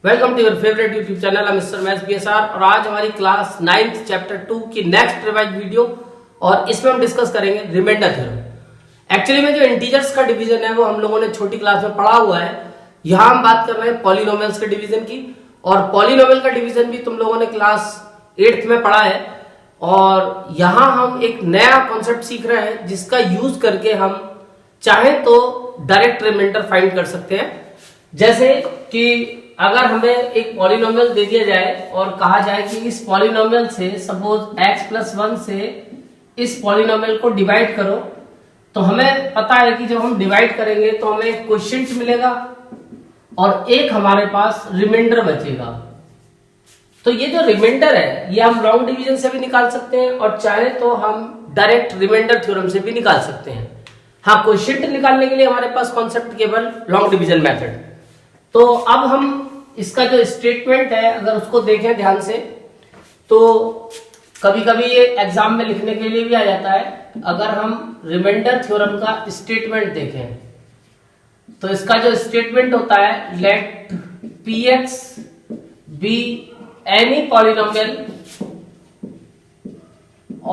Welcome to your favourite YouTube channel mister maths BSR. और आज हमारी क्लास 9th चैप्टर 2 की नेक्स्ट रिवाइज वीडियो, और इसमें हम डिस्कस करेंगे रिमाइंडर थ्योरम। एक्चुअली में जो इंटीजर्स का डिवीजन है वो हम लोगों ने छोटी क्लास में पढ़ा हुआ है। यहाँ हम बात कर रहे हैं पॉलिनोमियल्स के डिवीजन की, और पॉलिनोमियल का डिवीजन भी तुम लोगों ने क्लास 8th में पढ़ा है। और यहाँ हम एक नया कॉन्सेप्ट सीख रहे हैं जिसका यूज करके हम चाहे तो डायरेक्ट रिमाइंडर फाइंड कर सकते हैं। जैसे कि अगर हमें एक पॉलिनोमियल दे दिया जाए और कहा जाए कि इस पॉलिनोमियल से सपोज x+1 से इस पॉलिनोमियल को डिवाइड करो, तो हमें पता है कि जब हम डिवाइड करेंगे तो हमें एक क्वोशिएंट मिलेगा और एक हमारे पास रिमाइंडर बचेगा। तो ये जो रिमाइंडर है ये हम लॉन्ग डिवीजन से भी निकाल सकते हैं और चाहे तो हम डायरेक्ट रिमाइंडर थ्योरम से भी निकाल सकते हैं। हाँ, क्वोशिएंट निकालने के लिए हमारे पास कॉन्सेप्ट केवल लॉन्ग डिवीजन मेथड। तो अब हम इसका जो स्टेटमेंट है अगर उसको देखें ध्यान से, तो कभी कभी ये एग्जाम में लिखने के लिए भी आ जाता है। अगर हम रिमाइंडर थ्योरम का स्टेटमेंट देखें तो इसका जो स्टेटमेंट होता है, let px be any polynomial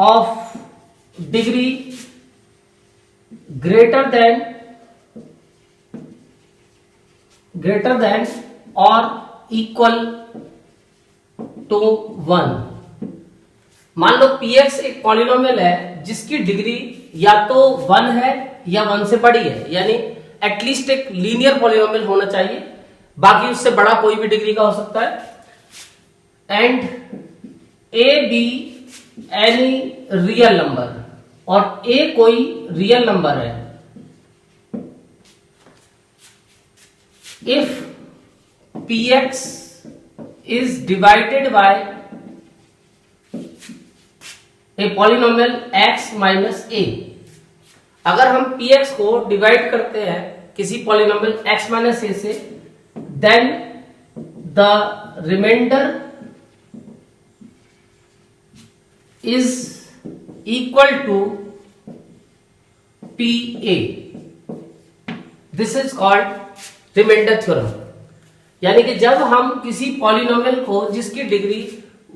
of degree greater than or equal to 1। मान लो px एक पॉलिनोमियल है जिसकी डिग्री या तो 1 है या 1 से बड़ी है, यानी एटलीस्ट एक लीनियर पॉलिनोमियल होना चाहिए, बाकी उससे बड़ा कोई भी डिग्री का हो सकता है। And a be any real number, और a कोई रियल नंबर है। If px is divided by a polynomial x minus a, अगर हम px को डिवाइड करते हैं किसी पॉलिनोमियल x माइनस a से, then the remainder is equal to pa। This is called remainder theorem. यानी कि जब हम किसी पॉलिनोमियल को जिसकी डिग्री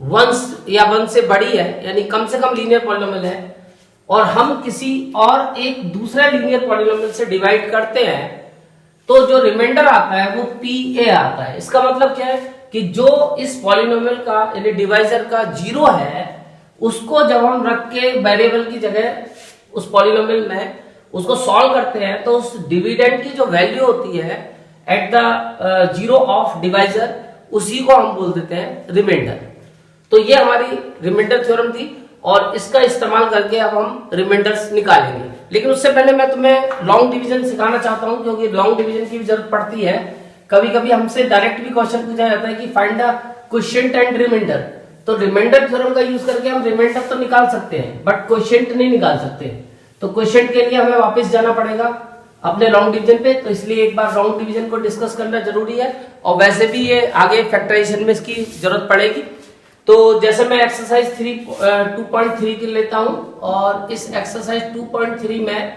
1 या 1 से बड़ी है, यानी कम से कम लीनियर पॉलिनोमियल है, और हम किसी और एक दूसरा लीनियर पॉलिनोमियल से डिवाइड करते हैं, तो जो रिमाइंडर आता है वो pa आता है। इसका मतलब क्या है कि जो इस पॉलिनोमियल का यानी डिवाइजर का 0 है, उसको जब हम रख के वेरिएबल की जगह उस पॉलिनोमियल में उसको सॉल्व करते हैं, तो उस डिविडेंड की जो वैल्यू होती है एट द 0 ऑफ डिवाइजर, उसी को हम बोल देते हैं रिमाइंडर। तो ये हमारी रिमाइंडर थ्योरम थी, और इसका इस्तेमाल करके अब हम रिमाइंडर्स निकालेंगे। लेकिन उससे पहले मैं तुम्हें लॉन्ग डिवीजन सिखाना चाहता हूं, क्योंकि लॉन्ग डिवीजन की भी जरूरत पड़ती है। कभी कभी हमसे डायरेक्ट भी क्वेश्चन पूछा जाता है कि find the quotient and remainder. तो रिमाइंडर थ्योरम का यूज करके हम रिमाइंडर तो निकाल सकते हैं, बट क्वोशिएंट नहीं निकाल सकते। तो क्वोशिएंट के लिए हमें वापस जाना पड़ेगा अपने लॉन्ग डिवीजन पे, तो इसलिए एक बार लॉन्ग डिवीजन को डिस्कस करना जरूरी है। और वैसे भी ये आगे फैक्टराइजेशन में इसकी जरूरत पड़ेगी। तो जैसे मैं एक्सरसाइज 2.3 के लेता हूं, और इस एक्सरसाइज 2.3 में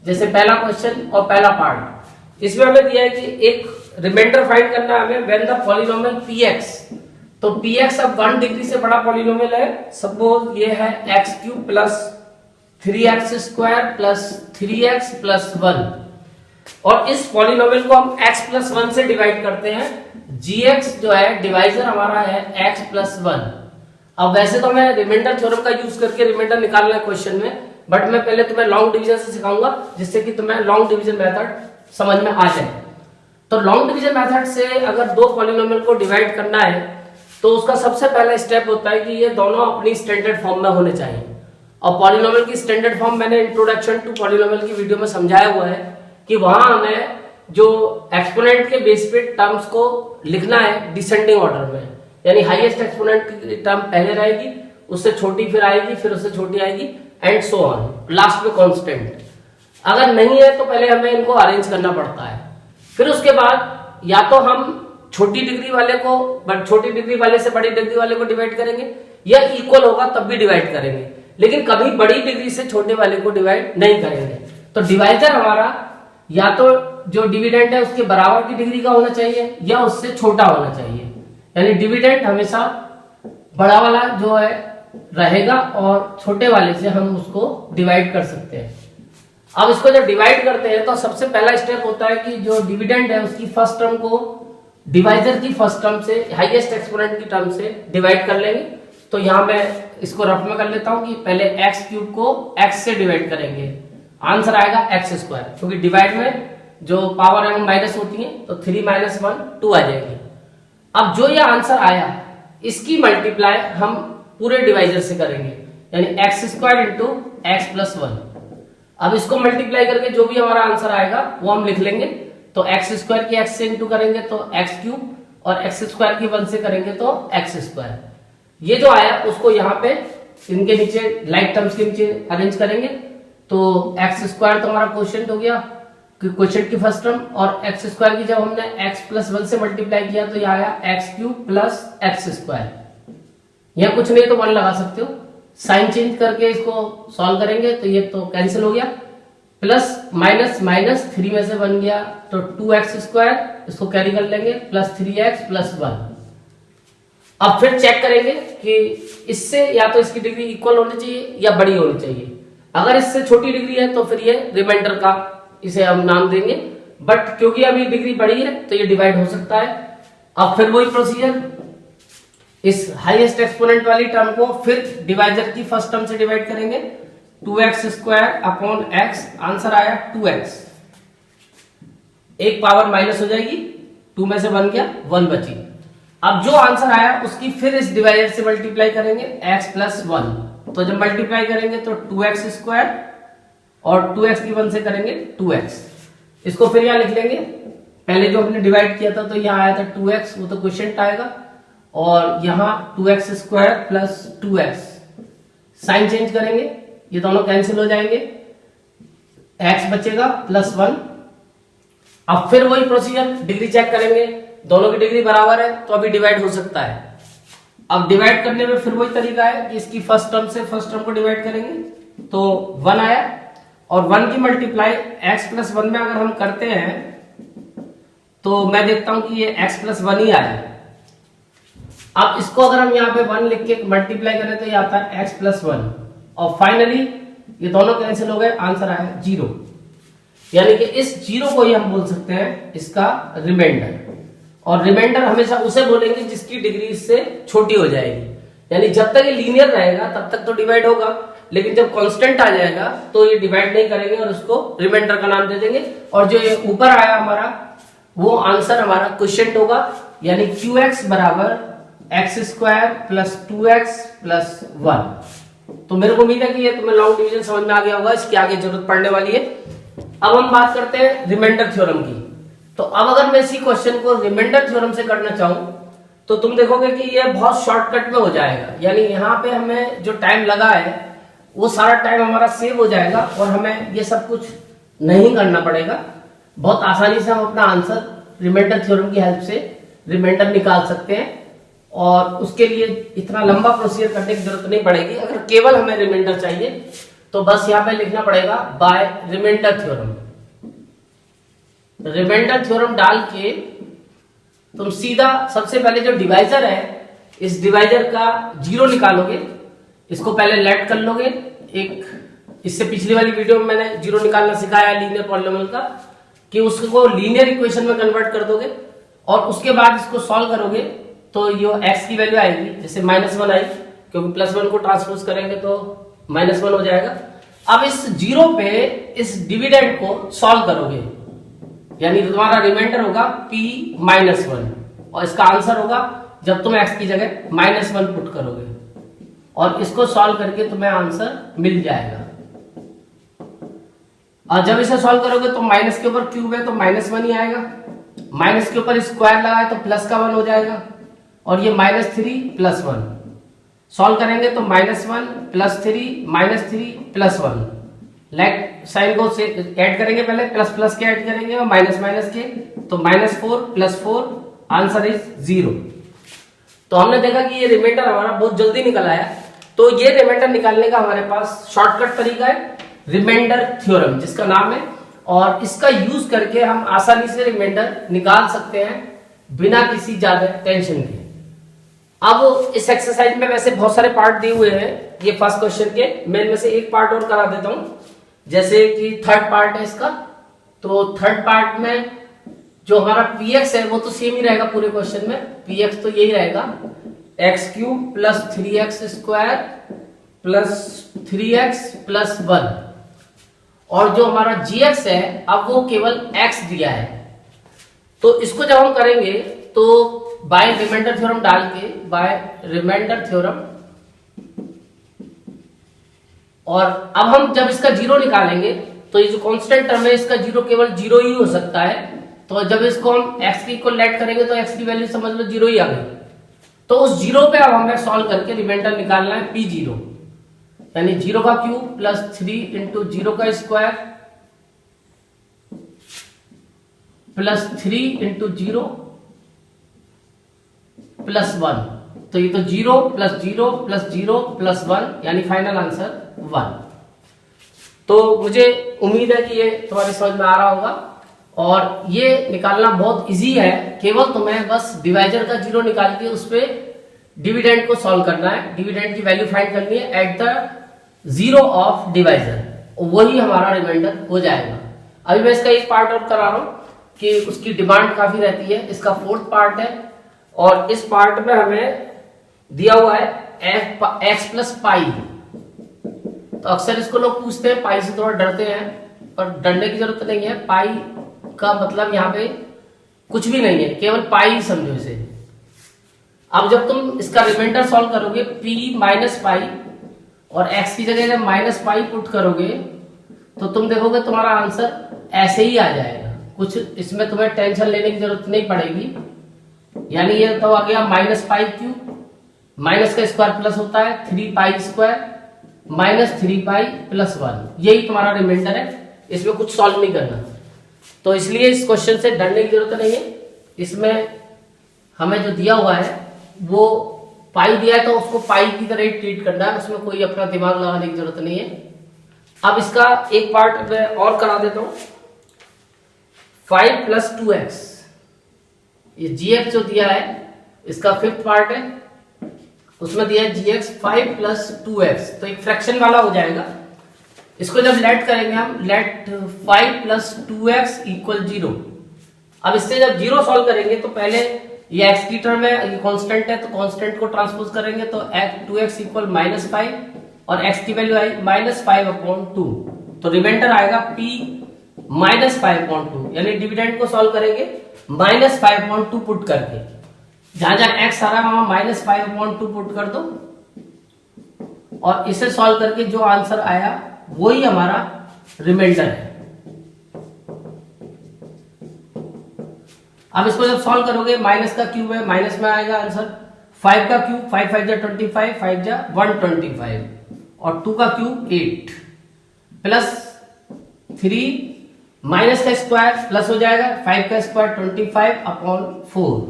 जैसे पहला क्वेश्चन और पहला पार्ट, इसमें हमें दिया है कि एक रिमाइंडर फाइंड करना है हमें व्हेन द पॉलिनोमियल px। तो px अब 1 डिग्री से बड़ा पॉलिनोमियल है। सपोज ये है x³ plus 3x² plus 3x plus 1, और इस पॉलिनोमियल को हम x+1 से डिवाइड करते हैं। gx जो है डिवाइजर हमारा है x+1। अब वैसे तो मैं रिमाइंडर थ्योरम का यूज करके रिमाइंडर निकालना है क्वेश्चन में, बट मैं पहले तुम्हें लॉन्ग डिवीजन से सिखाऊंगा, जिससे कि तुम्हें लॉन्ग डिवीजन मेथड समझ में आ जाए। तो लॉन्ग डिवीजन मेथड से अगर दो पॉलिनोमियल को डिवाइड करना है, तो उसका सबसे पहला स्टेप होता है कि ये दोनों अपनी स्टैंडर्ड फॉर्म में होने चाहिए। और पॉलिनोमियल की स्टैंडर्ड फॉर्म मैंने इंट्रोडक्शन टू पॉलिनोमियल की वीडियो में समझाया हुआ है कि वहां हमें जो एक्सपोनेंट के बेस पे टर्म्स को लिखना है डिसेंडिंग ऑर्डर में, यानी हाईएस्ट एक्सपोनेंट की टर्म पहले रहेगी, उससे छोटी फिर आएगी, फिर उससे छोटी आएगी, एंड सो ऑन, लास्ट में कांस्टेंट। अगर नहीं है तो पहले हमें इनको अरेंज करना पड़ता है। फिर उसके बाद या तो हम छोटी डिग्री वाले को छोटी डिग्री वाले से बड़ी डिग्री वाले को डिवाइड करेंगे, या इक्वल होगा तब भी डिवाइड करेंगे, लेकिन कभी बड़ी डिग्री से छोटे वाले को डिवाइड नहीं करेंगे। तो डिवाइजर हमारा या तो जो डिविडेंड है उसके बराबर की डिग्री का होना चाहिए या उससे छोटा होना चाहिए। यानी डिविडेंड हमेशा बड़ा वाला जो है रहेगा और छोटे वाले से हम उसको डिवाइड कर सकते हैं। अब इसको जब डिवाइड करते हैं तो सबसे पहला स्टेप होता है कि जो डिविडेंड है उसकी फर्स्ट टर्म को डिवाइजर की फर्स्ट टर्म से हाईएस्ट एक्सपोनेंट की टर्म से डिवाइड कर लेंगे। तो यहाँ मैं इसको रफ में कर लेता हूं कि पहले एक्स क्यूब को एक्स से डिवाइड करेंगे, आंसर आएगा एक्स स्क्वायर, क्योंकि डिवाइड में जो पावर है वो माइनस होती है तो 3 - 1 2 आ जाएगी। अब जो ये आंसर आया इसकी मल्टीप्लाई हम पूरे डिवाइजर से करेंगे, यानी x square into x plus 1। अब इसको मल्टीप्लाई करके जो भी हमारा आंसर आएगा वो हम लिख लेंगे। तो एक्स स्क्वायर की एक्स से इंटू करेंगे तो एक्स क्यूब, और एक्स स्क्वायर की 1 से करेंगे तो एक्स स्क्वायर। ये जो आया उसको यहाँ पे इनके नीचे लाइक टर्म्स के नीचे अरेंज करेंगे। तो एक्स स्क्वायर तो हमारा क्वोशिएंट हो गया, क्वोशिएंट की फर्स्ट टर्म, और एक्स स्क्वायर की जब हमने एक्स प्लस 1 से मल्टीप्लाई किया तो यह आया x cube plus x square. यह कुछ नहीं तो 1 लगा सकते हो, साइन चेंज करके इसको सॉल्व करेंगे तो ये तो कैंसिल हो गया, प्लस माइनस माइनस 3 में से 1 गया तो 2x स्क्वायर, इसको कैरी कर लेंगे, प्लस 3x प्लस 1। अब फिर चेक करेंगे कि इससे या तो इसकी डिग्री इक्वल होनी चाहिए या बड़ी होनी चाहिए। अगर इससे छोटी डिग्री है तो फिर ये रिमाइंडर का इसे हम नाम देंगे, बट क्योंकि अभी डिग्री बड़ी है तो ये डिवाइड हो सकता है। अब फिर वही प्रोसीजर, इस हाईएस्ट एक्सपोनेंट वाली टर्म को फिर डिवाइजर की फर्स्ट टर्म से डिवाइड करेंगे, 2x square upon x, answer आया 2x। एक पावर माइनस हो जाएगी, 2 में से 1 गया, 1 बची। अब जो आंसर आया उसकी फिर इस डिवाइजर से मल्टीप्लाई करेंगे x प्लस 1। तो जब मल्टीप्लाई करेंगे तो 2x स्क्वायर और 2x की 1 से करेंगे 2x। इसको फिर यहां लिख लेंगे, पहले जो हमने डिवाइड किया था तो यहां आया था 2x, वो तो क्वोशिएंट आएगा, और यहां 2x square plus 2x, sign change करेंगे, ये दोनों कैंसिल हो जाएंगे, x बचेगा प्लस 1। अब फिर वही प्रोसीजर, डिग्री चेक करेंगे, दोनों की डिग्री बराबर है तो अभी डिवाइड हो सकता है। अब डिवाइड करने में फिर वही तरीका है कि इसकी फर्स्ट टर्म से फर्स्ट टर्म को डिवाइड करेंगे, तो 1 आया, और 1 की मल्टीप्लाई x प्लस 1 में अगर हम करते हैं तो मैं देखता हूं कि ये x प्लस 1 ही आया। अब इसको अगर हम यहाँ पे 1 लिख के मल्टीप्लाई करें तो ये आता है x प्लस 1, और फाइनली ये दोनों कैंसिल हो गए, आंसर आया 0। यानी कि इस 0 को ही हम बोल सकते हैं इसका रिमाइंडर। और रिमाइंडर हमेशा उसे बोलेंगे जिसकी डिग्री इससे छोटी हो जाएगी, यानी जब तक ये लीनियर रहेगा तब तक तो डिवाइड होगा, लेकिन जब कांस्टेंट आ जाएगा तो ये डिवाइड नहीं करेंगे और उसको रिमाइंडर का नाम दे देंगे। और जो ये ऊपर आया हमारा वो आंसर हमारा क्वोशिएंट होगा, यानी qx बराबर x square plus 2x plus 1। तो मेरे को उम्मीद है कि ये तुम्हें लॉन्ग डिवीजन समझ में आ गया होगा, इसकी आगे जरूरत पड़ने वाली है। अब हम बात करते हैं रिमाइंडर थ्योरम की। तो अब अगर मैं इसी क्वेश्चन को रिमाइंडर थ्योरम से करना चाहूं तो तुम देखोगे कि ये बहुत शॉर्टकट में हो जाएगा, यानी यहाँ पे हमें जो टाइम लगा है वो सारा टाइम हमारा सेव हो जाएगा और हमें ये सब कुछ नहीं करना पड़ेगा। बहुत आसानी से हम अपना आंसर रिमाइंडर थ्योरम की हेल्प से रिमाइंडर निकाल सकते हैं, और उसके लिए इतना लंबा प्रोसीजर करने की जरूरत नहीं पड़ेगी। अगर केवल हमें रिमाइंडर चाहिए तो बस यहाँ पे लिखना पड़ेगा by remainder theorem. Remainder theorem डाल के तुम सीधा सबसे पहले जो डिवाइजर है इस डिवाइजर का 0 निकालोगे, इसको पहले लेट कर लोगे। एक इससे पिछली वाली वीडियो में मैंने 0 निकालना सिखाया लीनियर पॉलिनोमियल का, कि उसको लीनियर इक्वेशन में कन्वर्ट कर दोगे और उसके बाद इसको सॉल्व करोगे तो ये x की वैल्यू आएगी, जैसे -1 आई, क्योंकि +1 को ट्रांसपोज करेंगे तो -1 हो जाएगा। अब इस 0 पे इस डिविडेंड को सॉल्व करोगे, यानी तुम्हारा रिमाइंडर होगा p-1, और इसका आंसर होगा जब तुम x की जगह -1 पुट करोगे, और इसको सॉल्व करके तुम्हें आंसर मिल जाएगा। और जब इसे सॉल्व करोगे तो माइनस के ऊपर क्यूब है तो -1 ही आएगा, माइनस के ऊपर स्क्वायर लगा है तो प्लस का 1 हो जाएगा, और ये -3 + 1 सॉल्व करेंगे तो -1 + 3 -3 + 1, लाइक साइन को से ऐड करेंगे, पहले प्लस प्लस के ऐड करेंगे और माइनस माइनस के, तो -4 + 4, आंसर इज 0। तो हमने देखा कि ये रिमाइंडर हमारा बहुत जल्दी निकल आया। तो ये रिमाइंडर निकालने का हमारे पास शॉर्टकट तरीका है रिमाइंडर थ्योरम, जिसका नाम है और इसका यूज करके हम आसानी से रिमाइंडर निकाल सकते हैं बिना किसी ज्यादा टेंशन के। अब इस एक्सरसाइज में वैसे बहुत सारे पार्ट दिए हुए हैं, ये फर्स्ट क्वेश्चन के मैं इनमें से एक पार्ट और करा देता हूं, जैसे कि थर्ड पार्ट है इसका। तो थर्ड पार्ट में जो हमारा px है वो तो सेम ही रहेगा पूरे क्वेश्चन में, px तो यही रहेगा x³ plus 3x square plus 3x plus 1, और जो हमारा gx है अब वो केवल x दिया है। तो इसको जब हम करेंगे तो बाय रिमाइंडर थ्योरम डाल के, बाय रिमाइंडर थ्योरम, और अब हम जब इसका जीरो निकालेंगे तो ये जो कांस्टेंट टर्म है इसका जीरो केवल जीरो ही हो सकता है। तो जब इसको हम x की इक्वल लेट करेंगे तो x की वैल्यू समझ लो जीरो ही आ गई। तो उस जीरो पे अब हमें सॉल्व करके रिमाइंडर निकालना है p0, यानी 0 का क्यूब प्लस 3 इंटू 0 का स्क्वायर प्लस 3 इंटू 0 प्लस 1। तो ये तो 0 प्लस 0 प्लस 0 प्लस 1, यानी फाइनल आंसर 1। तो मुझे उम्मीद है कि ये तुम्हारी समझ में आ रहा होगा, और ये निकालना बहुत इजी है। केवल तुम्हें बस डिवाइजर का जीरो निकाल के उस पे डिविडेंड को सॉल्व करना है, डिविडेंड की वैल्यू फाइंड करनी है at the zero of divisor, वही हमारा रिमाइंडर हो जाएगा। अभी मैं इसका एक पार्ट और करा रहा हूं कि उसकी डिमांड काफी रहती है। इसका फोर्थ पार्ट है, और इस पार्ट में हमें दिया हुआ है x प्लस पाई। तो अक्सर इसको लोग पूछते हैं, पाई से थोड़ा डरते हैं, पर डरने की जरूरत नहीं है। पाई का मतलब यहाँ पे कुछ भी नहीं है, केवल पाई ही समझो इसे। अब जब तुम इसका रिमाइंडर सॉल्व करोगे p माइनस पाई और x की जगह जब माइनस पाई पुट करोगे तो तुम देखोगे तुम्हारा आंसर ऐसे ही आ जाएगा, कुछ इसमें तुम्हें टेंशन लेने की जरूरत नहीं पड़ेगी। यानी ये तो आ गया माइनस पाई क्यूब, माइनस का स्क्वायर प्लस होता है 3 pi square minus 3 pi plus 1, यही तुम्हारा रिमाइंडर है, इसमें कुछ सॉल्व नहीं करना। तो इसलिए इस क्वेश्चन से डरने की जरूरत नहीं है। इसमें हमें जो दिया हुआ है वो पाई दिया है, तो उसको पाई की तरह ही ट्रीट करना है, उसमें कोई अपना दिमाग लगाने की जरूरत नहीं है। अब इसका एक पार्ट मैं और करा देता हूं, 5 प्लस 2x, ये gx जो दिया है इसका फिफ्थ पार्ट है, उसमें दिया है gx 5 प्लस 2x, तो एक फ्रैक्शन वाला हो जाएगा। इसको जब लेट करेंगे हम, लेट 5 प्लस 2x इक्वल 0। अब इससे जब जीरो सॉल्व करेंगे तो पहले ये x की टर्म है, ये कांस्टेंट है, तो कांस्टेंट को ट्रांसपोज करेंगे तो 2x इक्वल माइनस 5, और x की वैल्यू आई माइनस 5/2, तो रिमाइंडर आएगा p माइनस 5/2, यानी डिविडेंड को सॉल्व करेंगे माइनस 5/2 पुट करके, जहां जहां x आ रहा है वहां माइनस 5/2 पुट कर दो, और इसे सॉल्व करके जो आंसर आया वही हमारा रिमाइंडर है। अब इसको जब सॉल्व करोगे, माइनस का क्यूब है, माइनस में आएगा आंसर, 5 का क्यूब 5 5 जा 25, 5 जा 125, और 2 का क्यूब 8 प्लस 3 माइनस का स्क्वायर प्लस हो जाएगा, 5 का स्क्वायर 25/4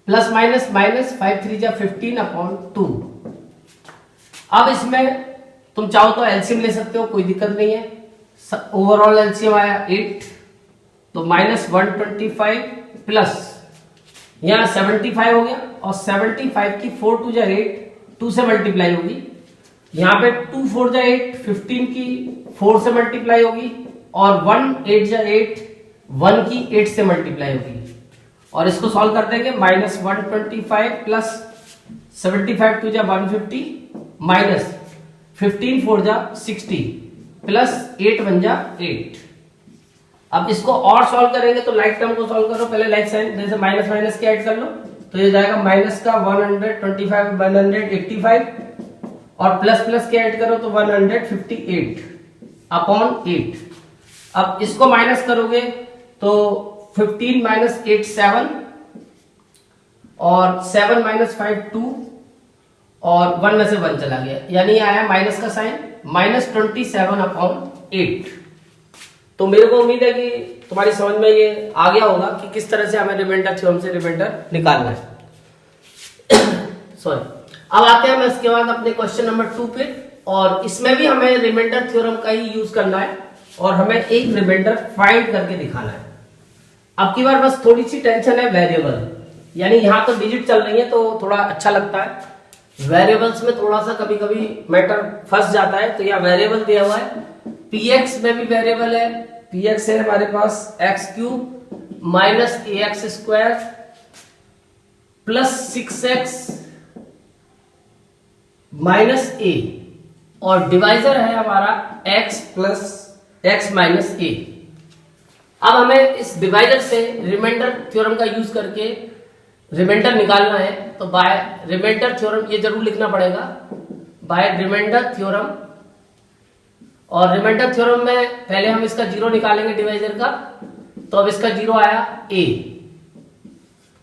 प्लस माइनस माइनस 5 3 जा 15/2। अब इसमें तुम चाहो तो एलसीएम ले सकते हो, कोई दिक्कत नहीं है। ओवरऑल एलसीएम आया 8, तो माइनस 125 प्लस यहाँ 75 हो गया, और 75 की 4 2 जा 8, 2 से मल्टीप्लाई होगी, यहाँ पे 2 4 जा 8, 15 की 4 से मल्टीप्लाई होगी, और 1 8 जा 8, 1 की 8 से मल्टीप्लाई होगी, और इसको सॉल्व कर देंगे माइनस 125 प्लस 75 2 जा 150 माइनस 15 4 जा 60 प्लस 8 1 जा 8। अब इसको और सॉल्व करेंगे तो लाइक टर्म को सॉल्व करो, पहले लाइक साइन जैसे माइनस माइनस के ऐड कर लो, तो ये जाएगा माइनस का 125 185, और प्लस प्लस के ऐड करो तो 158/8। अब इसको माइनस करोगे तो 15 माइनस 8 7, और 7 माइनस 5 2, और 1 में से 1 चला गया, यानी आया माइनस का साइन माइनस 27/8। तो मेरे को उम्मीद है कि तुम्हारी समझ में ये आ गया होगा कि किस तरह से हमें रिमाइंडर थ्योरम से रिमाइंडर निकालना है। सॉरी, अब आते हैं हम इसके बाद अपने क्वेश्चन नंबर 2 पे, और इसमें भी हमें रिमाइंडर थ्योरम का ही यूज करना है। और हमें एक रिमाइंडर फाइंड करके दिखाना है। अब की बार बस थोड़ी सी टेंशन है वेरिएबल, यानी यहाँ तो डिजिट चल रही है तो थोड़ा अच्छा लगता है, वेरिएबल्स में थोड़ा सा कभी कभी मैटर फंस जाता है। तो यहाँ वेरिएबल दिया हुआ है, px में भी वेरिएबल है, px है हमारे पास x³ minus ax² plus 6x minus a, और डिवाइजर है हमारा x plus x minus a। अब हमें इस डिवाइजर से रिमाइंडर थ्योरम का यूज करके रिमाइंडर निकालना है। तो बाय रिमाइंडर थ्योरम ये जरूर लिखना पड़ेगा, बाय रिमाइंडर थ्योरम। और रिमाइंडर थ्योरम में पहले हम इसका जीरो निकालेंगे डिवाइजर का, तो अब इसका जीरो आया a।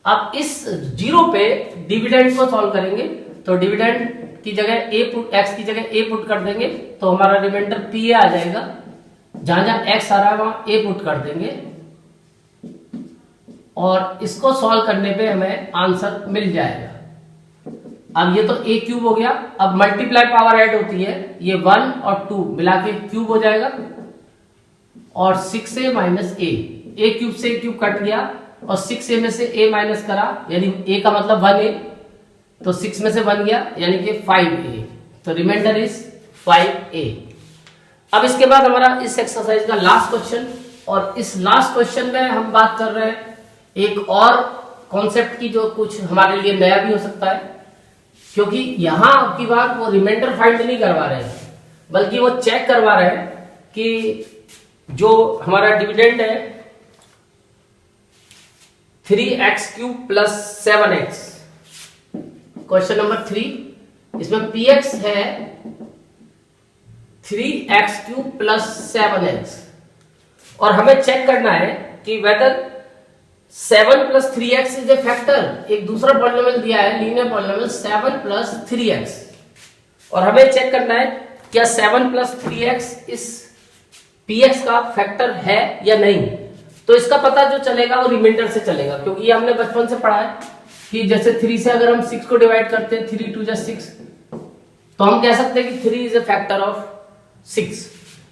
अब इस जीरो पे डिविडेंड को सॉल्व करेंगे, तो डिविडेंड की जगह x की जगह a पुट कर देंगे, तो हमारा रिमाइंडर pa आ जाएगा। जहां जहां x आ रहा है वहां a पुट कर देंगे, और इसको सॉल्व करने पे हमें आंसर मिल जाएगा। अब ये तो a³ हो गया, अब मल्टीप्लाई पावर ऐड होती है, ये 1 और 2 मिला के क्यूब हो जाएगा, और 6a माइनस a³ से a³ कट गया, और 6a में से a माइनस करा, यानी a का मतलब 1a, तो 6 में से 1 गया यानी कि 5a, तो रिमाइंडर इज 5a। अब इसके बाद हमारा इस एक्सरसाइज का लास्ट क्वेश्चन, और इस लास्ट क्वेश्चन में हम बात कर रहे हैं एक और कॉन्सेप्ट की जो कुछ हमारे लिए नया भी हो सकता है, क्योंकि यहां की बात वो रिमाइंडर फाइंड नहीं करवा रहे हैं, बल्कि वो चेक करवा रहे हैं कि जो हमारा डिविडेंड है 3x³ plus 7x, question number 3, इसमें px है 3x³ प्लस 7x, और हमें चेक करना है कि whether 7 plus 3x is a factor. एक दूसरा पॉलिनोमियल दिया है, लीनियर पॉलिनोमियल 7 प्लस 3x, और हमें चेक करना है क्या 7 प्लस 3x इस px का फैक्टर है या नहीं। तो इसका पता जो चलेगा वो रिमाइंडर से चलेगा, क्योंकि ये हमने बचपन से पढ़ा है कि जैसे 3 से अगर हम 6 को डिवाइड करते हैं, 3 2 6, तो हम कह सकते हैं कि 3 इज ए फैक्टर ऑफ 6,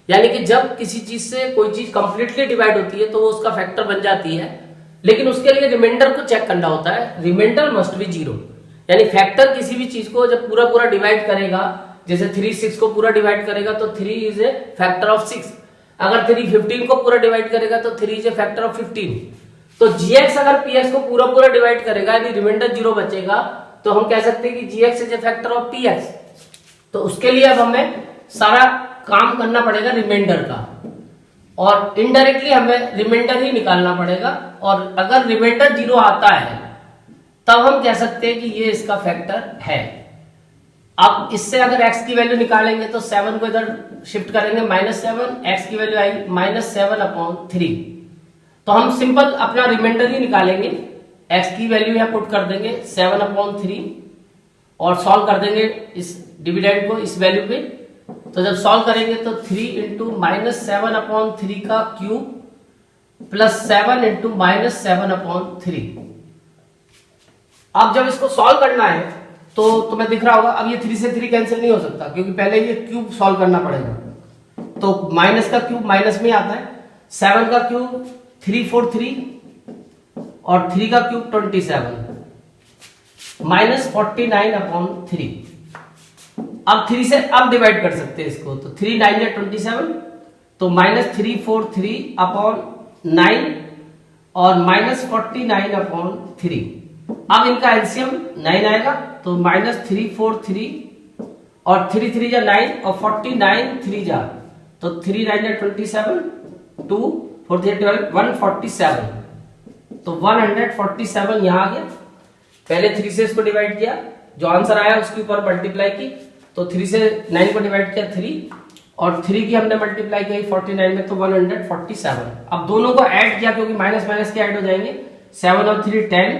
यानी कि जब किसी चीज से कोई चीज कंप्लीटली डिवाइड होती है तो वो उसका फैक्टर बन जाती है, लेकिन उसके लिए रिमाइंडर को चेक करना होता है। रिमाइंडर मस्ट बी 0, यानी फैक्टर किसी भी चीज को जब पूरा पूरा डिवाइड करेगा, जैसे 3 6 को पूरा डिवाइड करेगा तो 3 इज ए फैक्टर ऑफ 6, अगर 3 15 को पूरा डिवाइड करेगा तो 3 इज ए फैक्टर ऑफ 15। तो gx अगर px को पूरा पूरा डिवाइड करेगा, यानी रिमाइंडर 0 बचेगा, तो हम कह सकते हैं कि gx is a factor of px। तो उसके लिए अब हमें सारा काम करना पड़ेगा रिमाइंडर का, और इनडायरेक्टली हमें रिमाइंडर ही निकालना पड़ेगा, और अगर रिमाइंडर 0 आता है तब हम कह सकते हैं कि ये इसका फैक्टर है। अब इससे अगर x की वैल्यू निकालेंगे तो 7 को इधर शिफ्ट करेंगे -7, x की वैल्यू आई -7/3, तो हम सिंपल अपना रिमाइंडर ही निकालेंगे, x की वैल्यू यहाँ पुट कर देंगे 7/3, और सॉल्व कर देंगे इस डिविडेंड को इस वैल्यू पे। तो जब सॉल्व करेंगे तो 3 × -7/3 का क्यूब प्लस 7 × -7/3। अब जब इसको सॉल्व करना है तो तुम्हें दिख रहा होगा, अब ये 3 से 3 कैंसिल नहीं हो सकता, क्योंकि पहले ये क्यूब सॉल्व करना पड़ेगा। तो माइनस का क्यूब माइनस में आता है, 7 का क्यूब 343, और 3 का क्यूब 27, -49/3। अब 3 से अब डिवाइड कर सकते हैं इसको, तो 3 9 या 27, तो -343/9 और -49/3। अब इनका एलसीएम 9 आएगा, तो -343 और 3 3 जा 9 और 49 3 जा, तो 3 9 जा 27, 2 4 3 12 147, तो 147 यहां आ गया। पहले 3 से इसको डिवाइड किया, जो आंसर आया उसके ऊपर मल्टीप्लाई की, तो 3 से 9 को डिवाइड किया 3, और 3 की हमने मल्टीप्लाई की 49 में, तो 147। अब दोनों को ऐड किया, क्योंकि माइनस माइनस के ऐड हो जाएंगे, 7 और 3 10,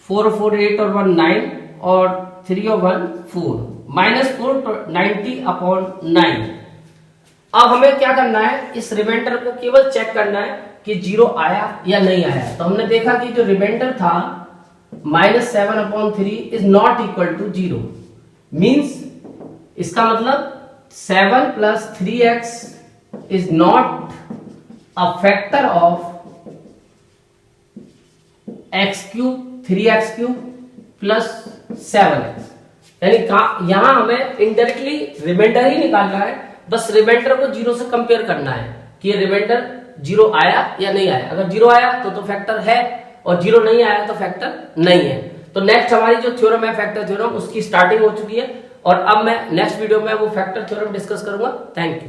4 और 4 8 और 1 9, और 3 और 1 4, -4 90/9। अब हमें क्या करना है, इस रिमाइंडर को केवल चेक करना है कि 0 आया या नहीं आया। तो हमने देखा कि जो रिमाइंडर था -7/3 is not equal to 0, means इसका मतलब 7 + 3x is not a factor of x³ 3x³ plus 7x, यानी यहां हमें इनडायरेक्टली रिमाइंडर ही निकालना है, बस रिमाइंडर को 0 से कंपेयर करना है कि ये रिमाइंडर 0 आया या नहीं आया। अगर 0 आया तो फैक्टर है, और 0 नहीं आया तो फैक्टर नहीं है। तो नेक्स्ट हमारी जो थ्योरम है फैक्टर थ्योरम, उसकी स्टार्टिंग हो चुकी है, और अब मैं नेक्स्ट वीडियो में वो फैक्टर थ्योरम डिस्कस करूंगा। Thank you.